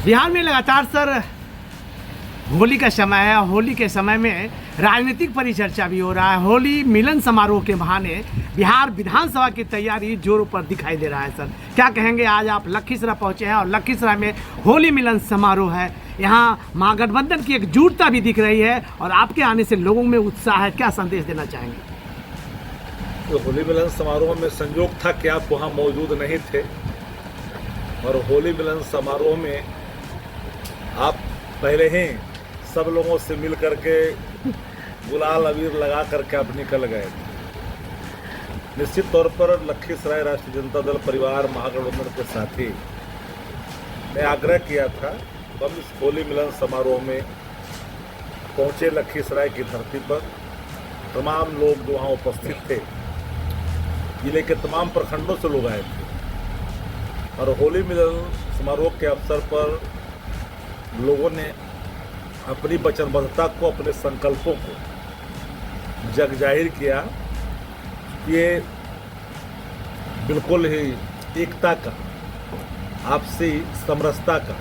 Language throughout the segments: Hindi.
बिहार में लगातार सर होली का समय है। होली के समय में राजनीतिक परिचर्चा भी हो रहा है। होली मिलन समारोह के बहाने बिहार विधानसभा की तैयारी जोरों पर दिखाई दे रहा है। सर क्या कहेंगे, आज आप लखीसराय पहुंचे हैं और लखीसराय में होली मिलन समारोह है। यहाँ महागठबंधन की एकजुटता भी दिख रही है और आपके आने से लोगों में उत्साह है, क्या संदेश देना चाहेंगे? तो होली मिलन समारोह में संयोग था कि आप वहाँ मौजूद नहीं थे और होली मिलन समारोह में आप पहले ही सब लोगों से मिल करके गुलाल अबीर लगा करके आप निकल गए थे। निश्चित तौर पर लखीसराय राष्ट्रीय जनता दल परिवार महागठबंधन के साथी ने आग्रह किया था तो हम इस होली मिलन समारोह में पहुंचे। लखीसराय की धरती पर तमाम लोग जो वहाँ उपस्थित थे, जिले के तमाम प्रखंडों से लोग आए थे और होली मिलन समारोह के अवसर पर लोगों ने अपनी वचनबद्धता को, अपने संकल्पों को जग जाहिर किया। ये बिल्कुल ही एकता का, आपसी समरसता का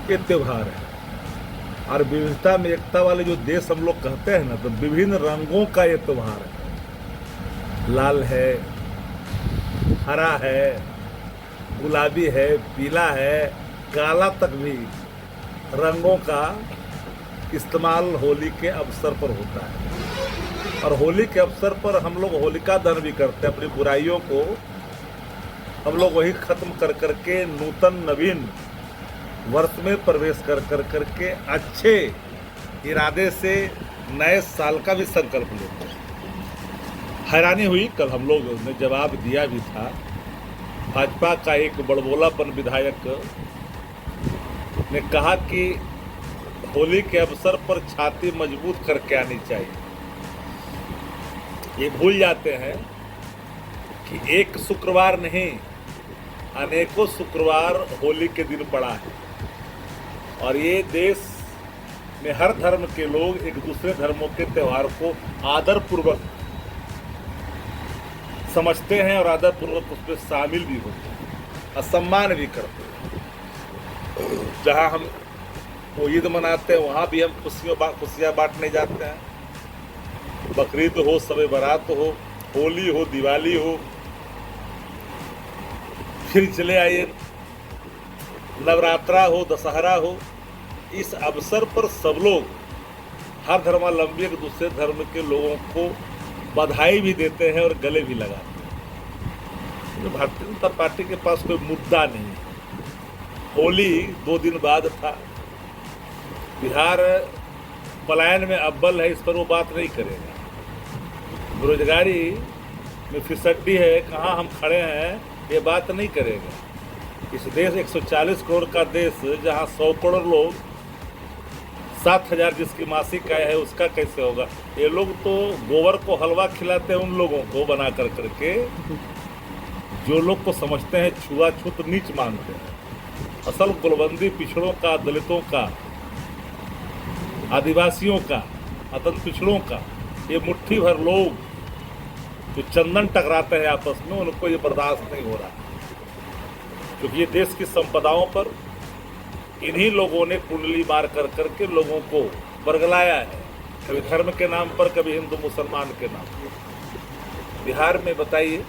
ये त्यौहार है और विविधता में एकता वाले जो देश हम लोग कहते हैं ना, तो विभिन्न रंगों का ये त्यौहार है। लाल है, हरा है, गुलाबी है, पीला है, काला तक भी रंगों का इस्तेमाल होली के अवसर पर होता है। और होली के अवसर पर हम लोग होलिका दहन भी करते हैं। अपनी बुराइयों को हम लोग वही खत्म कर करके नूतन नवीन वर्ष में प्रवेश कर करके अच्छे इरादे से नए साल का भी संकल्प लेते हैं। हैरानी हुई, कल हम लोग ने जवाब दिया भी था। भाजपा का एक बड़बोलापन विधायक ने कहा कि होली के अवसर पर छाती मजबूत करके आनी चाहिए। ये भूल जाते हैं कि एक शुक्रवार नहीं, अनेकों शुक्रवार होली के दिन पड़ा है और ये देश में हर धर्म के लोग एक दूसरे धर्मों के त्यौहार को आदरपूर्वक समझते हैं और आदरपूर्वक उसमें शामिल भी होते हैं और सम्मान भी करते हैं। जहाँ हम वो ईद मनाते हैं वहाँ भी हम खुशियाँ बांटने जाते हैं। बकरीद हो, शब बारात हो, होली हो, दिवाली हो, फिर चले आइए नवरात्रा हो, दशहरा हो। इस अवसर पर सब लोग, हर धर्मावलंबी एक दूसरे धर्म के लोगों को बधाई भी देते हैं और गले भी लगाते हैं। तो भारतीय जनता पार्टी के पास कोई मुद्दा नहीं है। होली 2 दिन बाद था। बिहार पलायन में अव्वल है, इस पर वो बात नहीं करेगा। बेरोजगारी में फिसड्डी है, कहाँ हम खड़े हैं, ये बात नहीं करेगा। इस देश 140 करोड़ का देश, जहाँ 100 करोड़ लोग 7,000 जिसकी मासिक आय है उसका कैसे होगा? ये लोग तो गोबर को हलवा खिलाते हैं उन लोगों को बना कर करके जो लोग को समझते हैं छुआछूत, नीच मानते हैं। असल कुलबंदी पिछड़ों का, दलितों का, आदिवासियों का, अत्यंत पिछड़ों का, ये मुट्ठी भर लोग जो चंदन टकराते हैं आपस में, उनको ये बर्दाश्त नहीं हो रहा क्योंकि ये देश की संपदाओं पर इन्हीं लोगों ने कुंडली मार कर करके लोगों को बरगलाया है, कभी धर्म के नाम पर, कभी हिंदू मुसलमान के नाम पर। बिहार में बताइए,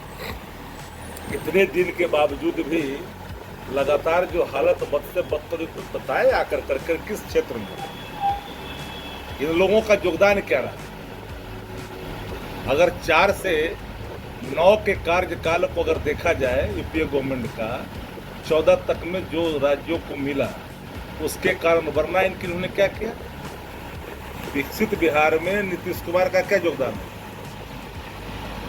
इतने दिन के बावजूद भी लगातार जो हालत बद से बदतर, बताए आकर कर किस क्षेत्र में इन लोगों का योगदान क्या रहा? अगर 4 से 9 के कार्यकाल को अगर देखा जाए यूपीए गवर्नमेंट का, 14 तक में जो राज्यों को मिला उसके कारण, वरना इन्होंने क्या किया? विकसित बिहार में नीतीश कुमार का क्या योगदान है?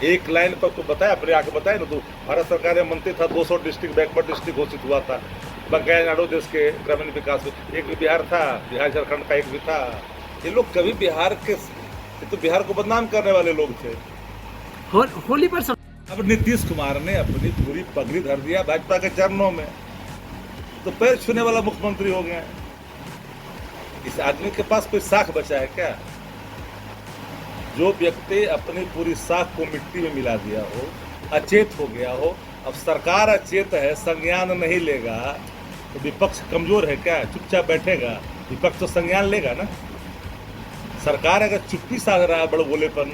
एक लाइन पर तो बताया, अपने आके बताए ना। तो भारत सरकार में मंत्री था, 200 डिस्ट्रिक्ट बैकवर्ड डिस्ट्रिक्ट घोषित हुआ था। बकाया नाडो देश के ग्रामीण विकास में एक भी बिहार था, बिहार झारखंड का एक भी था। ये लोग कभी बिहार के, तो बिहार को बदनाम करने वाले लोग थे। होली पर अब नीतीश कुमार ने अपनी पूरी पगड़ी धर दिया भाजपा के चरणों में, तो पैर छूने वाला मुख्यमंत्री हो गया। इस आदमी के पास कोई साख बचा है क्या? जो व्यक्ति अपनी पूरी साख को मिट्टी में मिला दिया हो, अचेत हो गया हो, अब सरकार अचेत है, संज्ञान नहीं लेगा, तो विपक्ष कमजोर है क्या? चुपचाप बैठेगा? विपक्ष तो संज्ञान लेगा ना। सरकार अगर चुप्पी साध रहा है बड़बोलेपन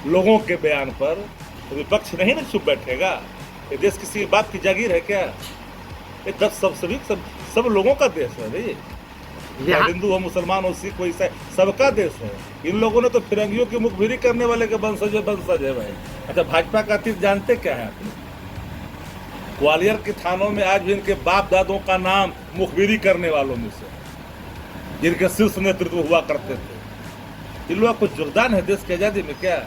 लोगों के बयान पर, तो विपक्ष नहीं ना चुप बैठेगा। ये देश किसी बात की जागीर है क्या? ये सब लोगों का देश है भाई। यहाँ- हिंदू हो, मुसलमान हो, सिख हो, ईसाई, सबका देश है। इन लोगों ने तो फिरंगियों की मुखबिरी करने वाले के वंशज है भाई। अच्छा, भाजपा का अतीत जानते क्या है आप? ग्वालियर के थानों में आज भी इनके बाप दादों का नाम मुखबिरी करने वालों में से, जिनके शीर्ष नेतृत्व हुआ करते थे। इन लोगों को योगदान है देश की आजादी में क्या?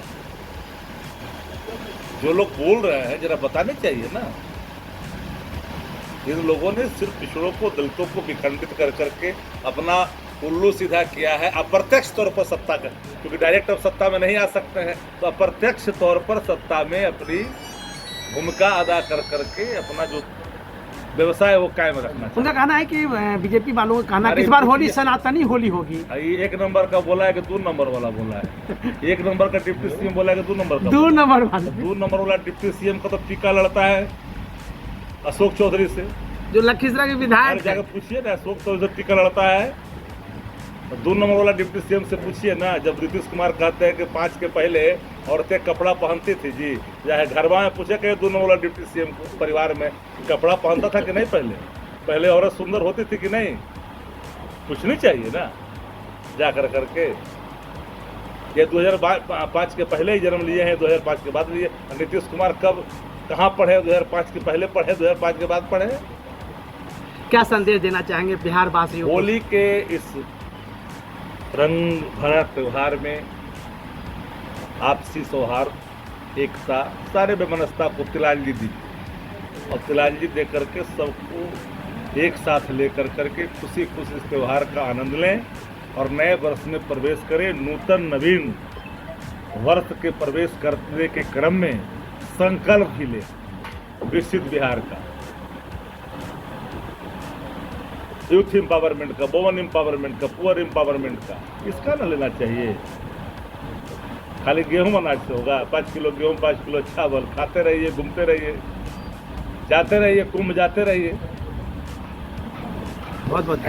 जो लोग बोल रहे हैं जरा बताने चाहिए ना। इन लोगों ने सिर्फ पिछड़ों को, दलितों को विखंडित कर करके अपना उल्लू सीधा किया है अप्रत्यक्ष तौर पर सत्ता का, क्योंकि डायरेक्ट अब सत्ता में नहीं आ सकते हैं, तो अप्रत्यक्ष तौर पर सत्ता में अपनी भूमिका अदा कर करके अपना जो व्यवसाय है वो कायम रखना उनका कहना है कि बीजेपी वालों का कहना है कि इस बार होली सनातनी होली होगी। चाहिए। एक नंबर का बोला है कि 2 नंबर वाला बोला है। एक नंबर का डिप्टी सीएम बोला है कि 2 नंबर का। 2 नंबर वाला 2 नंबर वाला डिप्टी सीएम का तो टीका लड़ता है अशोक चौधरी से। जो लखीसराय के अरे विधायक जाकर है। पूछिए ना, अशोक चौधरी से टीका लड़ता है। 2 नंबर वाला डिप्टी सीएम से पूछिए ना, जब नीतीश कुमार कहते हैं कि 5 के पहले औरतें कपड़ा पहनती थी जी, चाहे घरवा में पूछे कि 2 नंबर वाला डिप्टी सीएम को परिवार में कपड़ा पहनता था कि नहीं? पहले औरत सुंदर होती थी कि नहीं? पूछनी चाहिए ना जा कर करके। ये 2005 के पहले ही जन्म लिए हैं, 2005 के बाद लिए। नीतीश कुमार कब कहाँ पढ़े? 2005 के पहले पढ़े, 2005 के बाद पढ़े? क्या संदेश देना चाहेंगे बिहार वासियों को? होली के इस रंग भरा त्योहार में आपसी सौहार्द, एकता, सारे बेमनस्ता को तिलांजलि दी और तिलांजलि दे करके सबको एक साथ लेकर करके खुशी खुशी इस त्यौहार का आनंद लें और नए वर्ष में प्रवेश करें। नूतन नवीन वर्ष के प्रवेश करने के क्रम में संकल्प भी लें विकसित बिहार का, यूथ एम्पावरमेंट का, वुमेन एम्पावरमेंट का, पुअर एम्पावरमेंट का। इसका न लेना चाहिए। खाली गेहूं अनाज से होगा? 5 किलो गेहूं, 5 किलो चावल खाते रहिए, घूमते रहिए, जाते रहिए, कुंभ जाते रहिए। बहुत बहुत